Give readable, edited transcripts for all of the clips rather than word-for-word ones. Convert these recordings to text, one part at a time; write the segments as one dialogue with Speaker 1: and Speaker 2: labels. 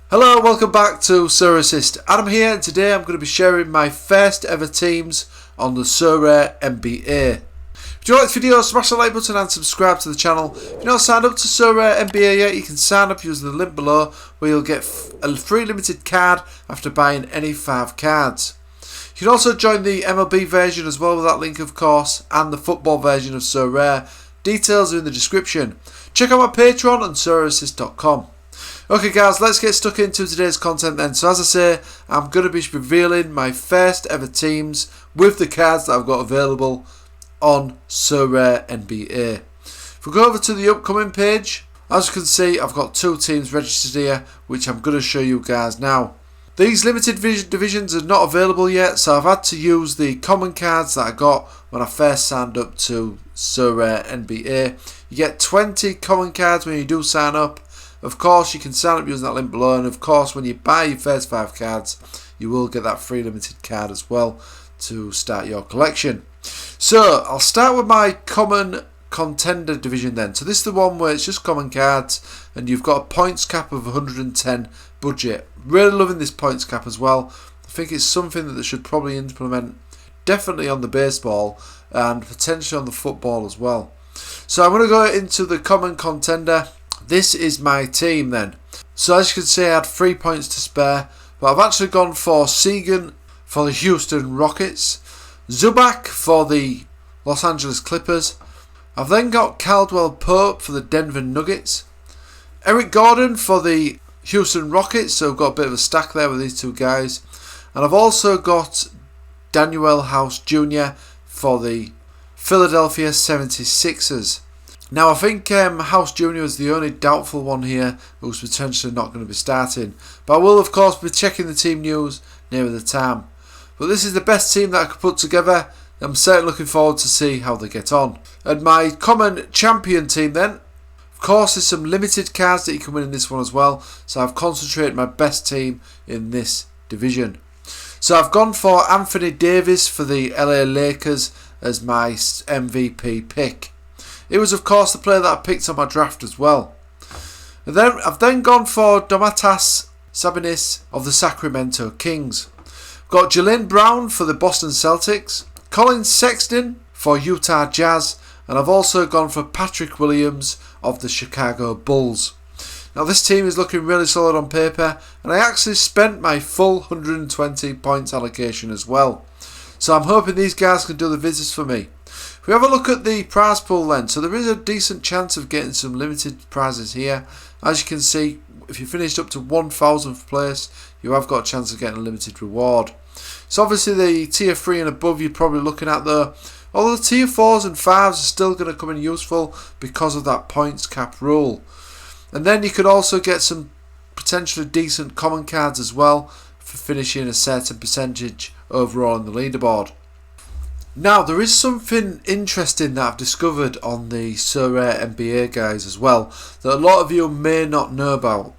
Speaker 1: Hello, welcome back to Sorare Assist. Adam here, and today I'm going to be sharing my first ever teams on the Sorare NBA. If you like this video, smash the like button and subscribe to the channel. If you're not signed up to Sorare NBA yet, you can sign up using the link below, where you'll get a free limited card after buying any 5 cards. You can also join the MLB version as well with that link, of course, and the football version of Sorare. Details are in the description. Check out my Patreon on sorareassist.com. Okay guys, let's get stuck into today's content then. So as I say, I'm going to be revealing my first ever teams with the cards that I've got available on Sorare NBA. If we go over to the upcoming page, as you can see, I've got 2 teams registered here, which I'm going to show you guys now. These limited divisions are not available yet, so I've had to use the common cards that I got when I first signed up to Sorare NBA. You get 20 common cards when you do sign up. Of course, you can sign up using that link below, and of course, when you buy your first 5 cards, you will get that free limited card as well to start your collection. So, I'll start with my common contender division then. So this is the one where it's just common cards, and you've got a points cap of 110 budget. Really loving this points cap as well. I think it's something that they should probably implement, definitely on the baseball, and potentially on the football as well. So I'm going to go into the common contender. This is my team then. So as you can see, I had 3 points to spare, but I've actually gone for Segan for the Houston Rockets, Zubac for the Los Angeles Clippers. I've then got Caldwell Pope for the Denver Nuggets, Eric Gordon for the Houston Rockets, so I've got a bit of a stack there with these 2 guys. And I've also got Daniel House Jr. for the Philadelphia 76ers. Now I think House Jr. is the only doubtful one here who's potentially not going to be starting. But I will of course be checking the team news nearer the time. But this is the best team that I could put together. I'm certainly looking forward to see how they get on. And my common champion team then, of course there's some limited cards that you can win in this one as well. So I've concentrated my best team in this division. So I've gone for Anthony Davis for the LA Lakers as my MVP pick. It was of course the player that I picked on my draft as well. And then I've gone for Domantas Sabonis of the Sacramento Kings. I've got Jaylen Brown for the Boston Celtics, Colin Sexton for Utah Jazz, and I've also gone for Patrick Williams of the Chicago Bulls. Now this team is looking really solid on paper, and I actually spent my full 120 points allocation as well. So I'm hoping these guys can do the business for me. If we have a look at the prize pool then, so there is a decent chance of getting some limited prizes here. As you can see, if you finished up to 1000th place, you have got a chance of getting a limited reward. So obviously the tier 3 and above you're probably looking at though, although the tier 4s and 5s are still going to come in useful because of that points cap rule. And then you could also get some potentially decent common cards as well for finishing a certain percentage overall in the leaderboard. Now there is something interesting that I've discovered on the Sorare NBA guys as well that a lot of you may not know about.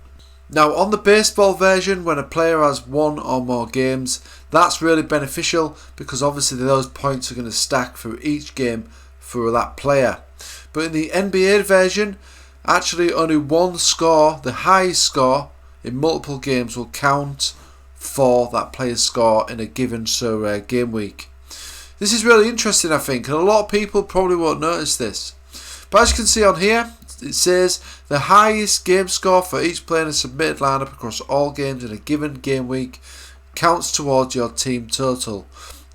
Speaker 1: Now on the baseball version, when a player has 1 or more games, that's really beneficial because obviously those points are going to stack for each game for that player. But in the NBA version, actually only 1 score, the highest score in multiple games, will count for that player's score in a given Sorare game week. This is really interesting, I think, and a lot of people probably won't notice this. But as you can see on here, it says the highest game score for each player in a submitted lineup across all games in a given game week counts towards your team total.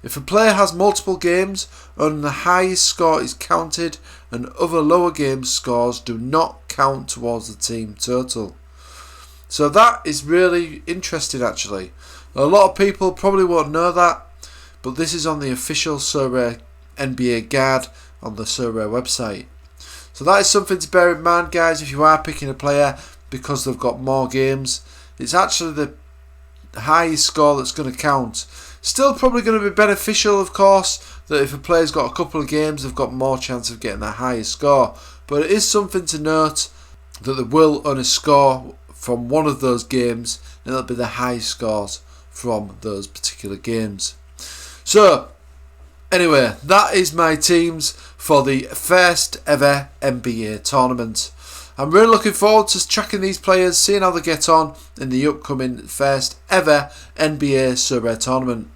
Speaker 1: If a player has multiple games, only the highest score is counted, and other lower game scores do not count towards the team total. So that is really interesting actually. A lot of people probably won't know that, but this is on the official Sorare NBA guide on the Sorare website. So that is something to bear in mind guys if you are picking a player because they've got more games. It's actually the highest score that's going to count. Still probably going to be beneficial of course that if a player's got a couple of games they've got more chance of getting that highest score. But it is something to note that they will only score from one of those games and it'll be the highest scores from those particular games. So anyway, that is my teams for the first ever NBA tournament. I'm really looking forward to tracking these players, seeing how they get on in the upcoming first ever NBA Sorare tournament.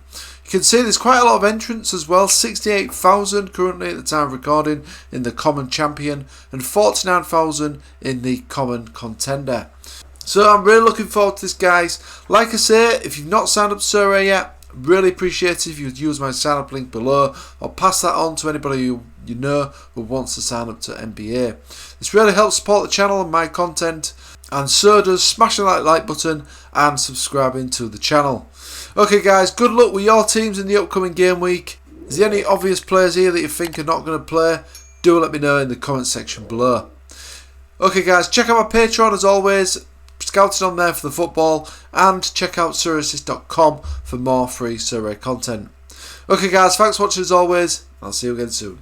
Speaker 1: You can see there's quite a lot of entrants as well, 68,000 currently at the time of recording in the Common Champion and 49,000 in the Common Contender. So I'm really looking forward to this, guys. Like I say, if you've not signed up to Sorare yet, really appreciate it if you would use my sign up link below or pass that on to anybody you know who wants to sign up to NBA. This really helps support the channel and my content, and so does smashing that like button and subscribing to the channel. Okay guys, good luck with your teams in the upcoming game week. Is there any obvious players here that you think are not going to play? Do let me know in the comment section below. Okay guys, check out my Patreon as always, scouting on there for the football, and check out SorareAssist.com for more free Sorare content. Okay guys, thanks for watching as always. I'll see you again soon.